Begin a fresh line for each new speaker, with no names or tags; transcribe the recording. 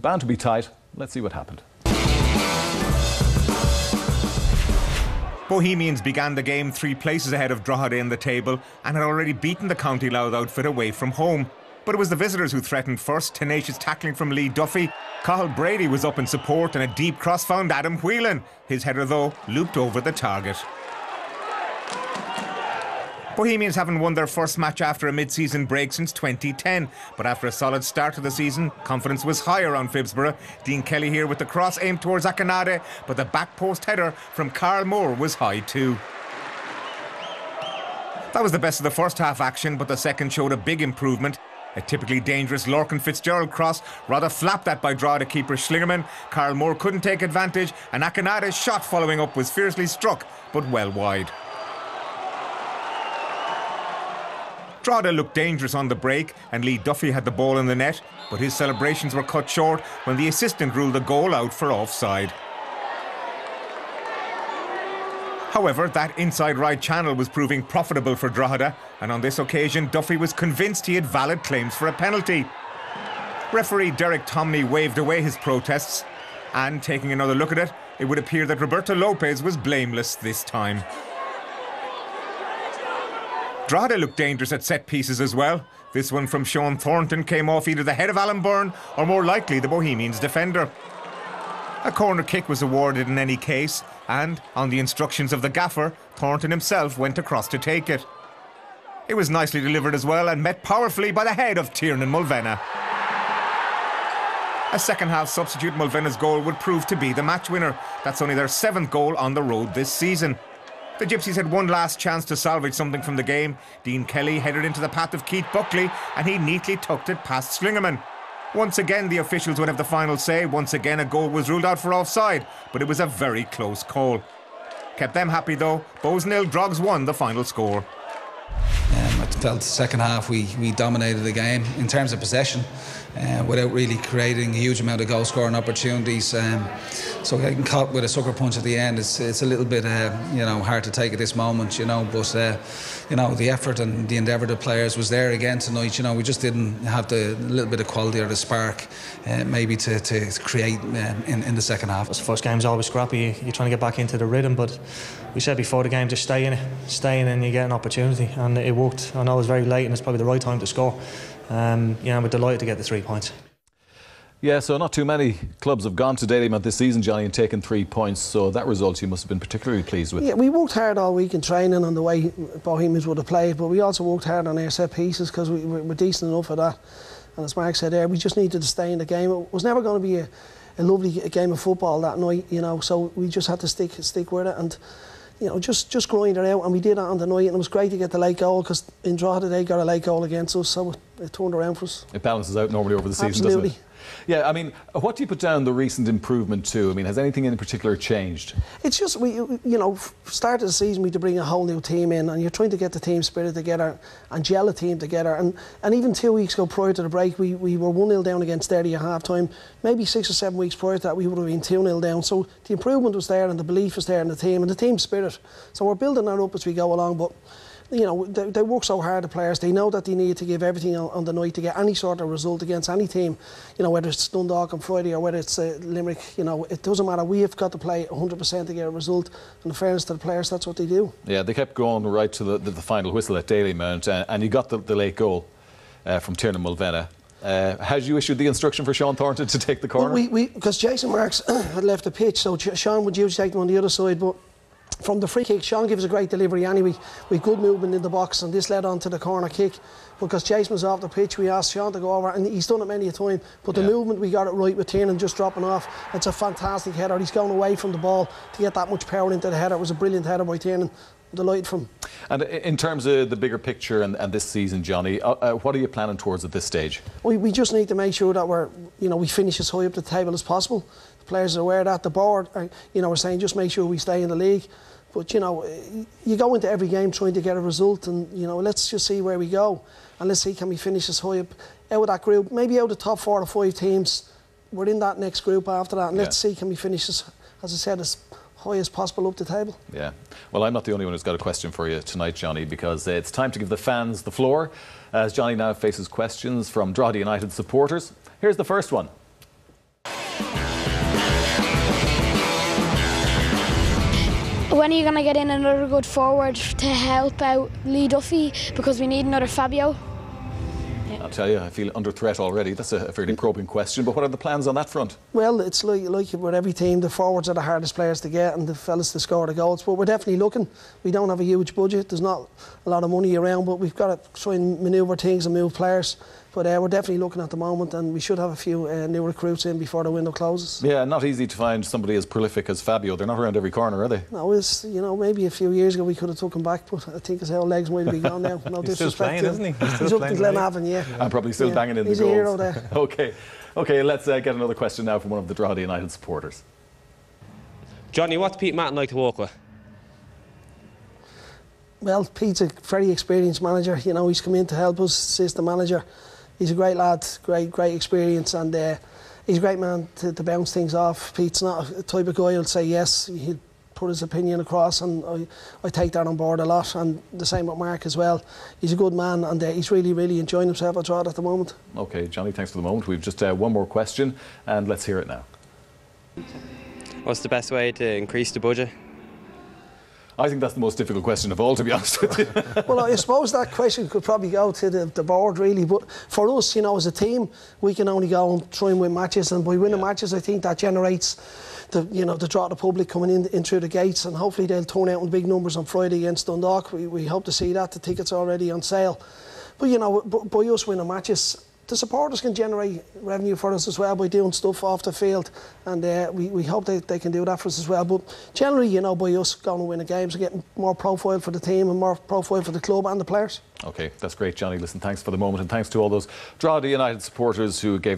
Bound to be tight. Let's see what happened.
Bohemians began the game 3 places ahead of Drogheda in the table and had already beaten the County Louth outfit away from home. But it was the visitors who threatened first. Tenacious tackling from Lee Duffy. Cathal Brady was up in support and a deep cross found Adam Whelan. His header, though, looped over the target. Bohemians haven't won their first match after a mid-season break since 2010, but after a solid start to the season, confidence was high around Phibsborough. Dean Kelly here with the cross aimed towards Akinade, but the back post header from Karl was high too. That was the best of the first half action, but the second showed a big improvement. A typically dangerous Lorcan Fitzgerald cross, rather flapped at by Drogheda keeper Schlingermann. Karl couldn't take advantage, and Akinade's shot following up was fiercely struck, but well wide. Drogheda looked dangerous on the break and Lee Duffy had the ball in the net, but his celebrations were cut short when the assistant ruled the goal out for offside. However, that inside right channel was proving profitable for Drogheda, and on this occasion Duffy was convinced he had valid claims for a penalty. Referee Derek Tomney waved away his protests, and taking another look at it, it would appear that Roberto Lopes was blameless this time. Drogheda looked dangerous at set pieces as well. This one from Sean Thornton came off either the head of Alan Byrne or more likely the Bohemians defender. A corner kick was awarded in any case, and on the instructions of the gaffer, Thornton himself went across to take it. It was nicely delivered as well and met powerfully by the head of Tiernan Mulvenna. A second half substitute Mulvenna's goal would prove to be the match winner. That's only their 7th goal on the road this season. The Gypsies had one last chance to salvage something from the game. Dean Kelly headed into the path of Keith Buckley and he neatly tucked it past Schlingermann. Once again the officials would have the final say. Once again a goal was ruled out for offside, but it was a very close call. Kept them happy though. Bohs 0, Drogs 1 the final score.
I felt the second half we dominated the game in terms of possession without really creating a huge amount of goal scoring opportunities. So getting caught with a sucker punch at the end, it's a little bit hard to take at this moment, but the effort and the endeavour of the players was there again tonight. We just didn't have the little bit of quality or the spark maybe to create in the second half.
The first game's always scrappy. You're trying to get back into the rhythm, but we said before the game, just stay in and you get an opportunity, and it worked. I know it was very late and it's probably the right time to score. We're delighted to get the 3 points.
Yeah, so not too many clubs have gone to Daly this season, Johnny, and taken 3 points, so that result you must have been particularly pleased with.
Yeah, we worked hard all week in training on the way Bohemians would have played, but we also worked hard on our set pieces because we're decent enough at that. And as Mark said there, we just needed to stay in the game. It was never going to be a lovely game of football that night, so we just had to stick with it and just grind it out, and we did that on the night, and it was great to get the late goal because in Drogheda they got a late goal against us, so it turned around for us.
It balances out normally over the season,
Absolutely.
doesn't it? Yeah, I mean, what do you put down the recent improvement to? I mean, has anything in particular changed?
It's just, start of the season we had to bring a whole new team in, and you're trying to get the team spirit together and gel a team together. And even 2 weeks ago prior to the break, we were 1-0 down against Derry at half time. Maybe 6 or 7 weeks prior to that, we would have been 2-0 down. So the improvement was there and the belief was there in the team and the team spirit. So we're building that up as we go along. But they work so hard, the players. They know that they need to give everything on the night to get any sort of result against any team. Whether it's Dundalk on Friday or whether it's Limerick, it doesn't matter. We have got to play 100% to get a result. And in fairness to the players, that's what they do. Yeah,
they kept going right to the final whistle at Daly, and you got the late goal from Tiernan Mulvenna. Had you issued the instruction for Sean Thornton to take the corner?
Well, because Jason Marks had left the pitch, so Sean would usually take them on the other side, but from the free kick, Sean gives a great delivery anyway, with good movement in the box, and this led on to the corner kick. Because Jason was off the pitch, we asked Sean to go over, and he's done it many a time, but the movement, we got it right with Tiernan just dropping off. It's a fantastic header. He's going away from the ball to get that much power into the header. It was a brilliant header by Tiernan. Delighted from.
And in terms of the bigger picture and this season, Johnny, what are you planning towards at this stage?
We just need to make sure that we finish as high up the table as possible. The players are aware of that. The board, we're saying just make sure we stay in the league. But you go into every game trying to get a result, and let's just see where we go, and let's see can we finish as high up out of that group, maybe out of the top 4 or 5 teams. We're in that next group after that, and let's see can we finish as I said, as high as possible up the table. Yeah.
Well, I'm not the only one who's got a question for you tonight, Johnny, because it's time to give the fans the floor, as Johnny now faces questions from Drogheda United supporters. Here's the first one.
When are you going to get in another good forward to help out Lee Duffy, because we need another Fabio?
I'll tell you, I feel under threat already. That's a fairly probing question, but what are the plans on that front?
Well, it's like with every team, the forwards are the hardest players to get and the fellas to score the goals, but we're definitely looking. We don't have a huge budget, there's not a lot of money around, but we've got to try and manoeuvre things and move players. But we're definitely looking at the moment, and we should have a few new recruits in before the window closes.
Yeah, not easy to find somebody as prolific as Fabio. They're not around every corner, are they?
No, it's, maybe a few years ago we could have took him back, but I think his whole legs might be gone now. No
He's still playing, isn't he?
He's up in Glenavon, yeah.
And probably still banging in
He's
the goals.
He's a hero there.
Okay, let's get another question now from one of the Drogheda United supporters.
Johnny, what's Pete Matten like to work with?
Well, Pete's a very experienced manager. He's come in to help us, assistant manager. He's a great lad, great experience, and he's a great man to bounce things off. Pete's not a type of guy who'll say yes. He'll put his opinion across, and I take that on board a lot. And the same with Mark as well. He's a good man, and he's really enjoying himself at Drogheda at the moment.
Okay, Johnny, thanks for the moment. We've just one more question, and let's hear it now.
What's the best way to increase the budget?
I think that's the most difficult question of all, to be honest with you.
Well, I suppose that question could probably go to the board, really. But for us, as a team, we can only go and try and win matches. And by winning matches, I think that generates the Drogheda public coming in through the gates. And hopefully they'll turn out in big numbers on Friday against Dundalk. We hope to see that. The tickets are already on sale. But, by us winning matches, the supporters can generate revenue for us as well by doing stuff off the field, and we hope they can do that for us as well. But generally, by us going and winning games, we're getting more profile for the team and more profile for the club and the players.
Okay, that's great, Johnny. Listen, thanks for the moment, and thanks to all those Drogheda United supporters who gave